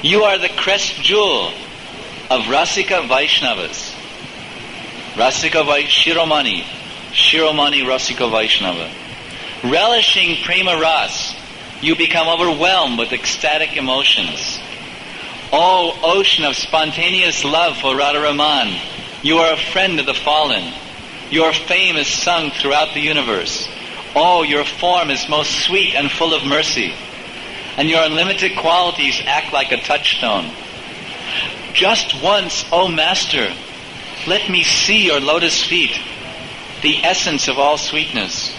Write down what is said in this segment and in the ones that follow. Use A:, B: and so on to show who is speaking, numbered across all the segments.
A: You are the crest jewel of Rasika Vaishnavas. Rasika Shiromani. Shiromani Rasika Vaishnava. Relishing Prema Ras, you become overwhelmed with ecstatic emotions. Oh, ocean of spontaneous love for Radharaman, you are a friend of the fallen. Your fame is sung throughout the universe. Oh, your form is most sweet and full of mercy, and your unlimited qualities act like a touchstone. Just once, O Master, let me see your lotus feet, the essence of all sweetness.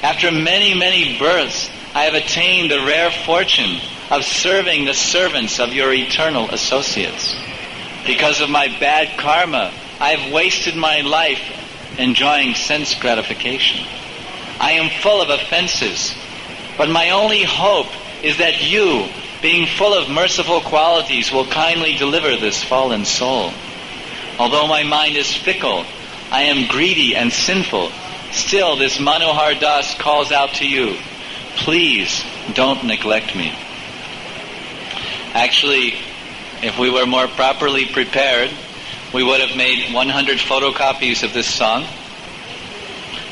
A: After many, many births, I have attained the rare fortune of serving the servants of your eternal associates. Because of my bad karma, I have wasted my life enjoying sense gratification. I am full of offenses, but my only hope is that you, being full of merciful qualities, will kindly deliver this fallen soul. Although my mind is fickle, I am greedy and sinful, still this Manohar Das calls out to you, please don't neglect me. Actually, if we were more properly prepared, we would have made 100 photocopies of this song.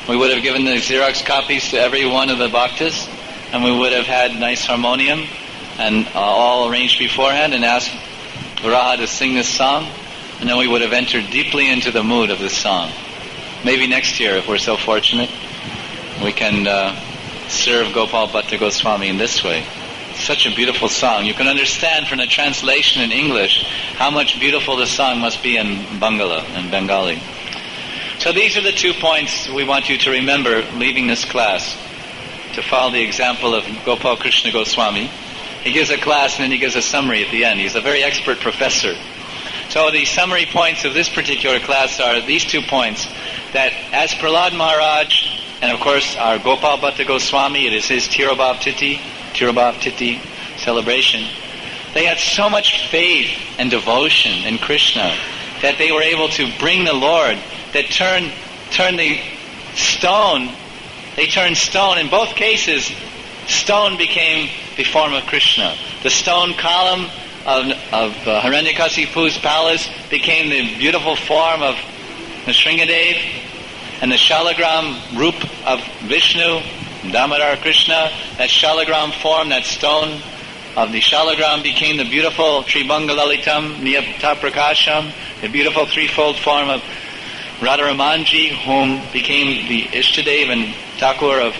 A: We would have given the Xerox copies to every one of the bhaktas, and we would have had nice harmonium and all arranged beforehand and asked Varaha to sing this song, and then we would have entered deeply into the mood of this song. Maybe next year, if we're so fortunate, we can serve Gopal Bhatta Goswami in this way. Such a beautiful song. You can understand from the translation in English how much beautiful the song must be in Bangala, in Bengali. So these are the 2 points we want you to remember leaving this class, to follow the example of Gopal Krishna Goswami. He gives a class and then he gives a summary at the end. He's a very expert professor. So the summary points of this particular class are these 2 points, that as Prahlad Maharaj, and of course our Gopal Bhatta Goswami, it is his Tirobhav Titi celebration, they had so much faith and devotion in Krishna that they were able to bring the Lord, that turned the stone. They turned stone. In both cases, stone became the form of Krishna. The stone column of Hiranyakasipu's palace became the beautiful form of Nrsingadev, and the Shalagram Roop of Vishnu, Damodar Krishna, that Shalagram form, that stone of the Shalagram became the beautiful Tribhanga Lalitam, Niyapta Prakasham, the beautiful threefold form of Radharamanji, whom became the Ishtadev and Thakur of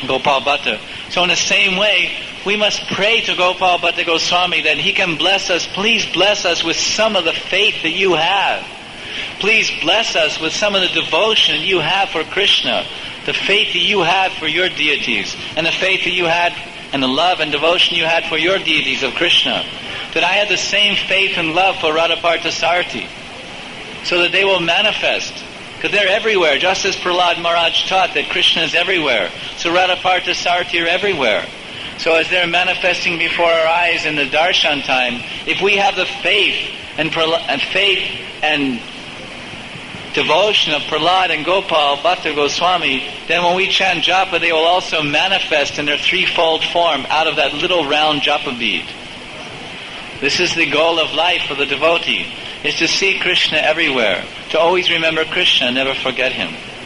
A: Gopal Bhatta. So in the same way, we must pray to Gopal Bhatta Goswami that he can bless us. Please bless us with some of the faith that you have. Please bless us with some of the devotion you have for Krishna, the faith that you have for your deities, and the faith that you had, and the love and devotion you had for your deities of Krishna. That I had the same faith and love for Radhaparthasarthi, so that they will manifest. Because they're everywhere, just as Prahlad Maharaj taught that Krishna is everywhere. So Radhaparthasarthi are everywhere. So as they're manifesting before our eyes in the darshan time, if we have the faith and devotion of Prahlad and Gopal Bhatta Goswami, then when we chant japa, they will also manifest in their threefold form out of that little round japa bead. This is the goal of life for the devotee, is to see Krishna everywhere, to always remember Krishna and never forget him.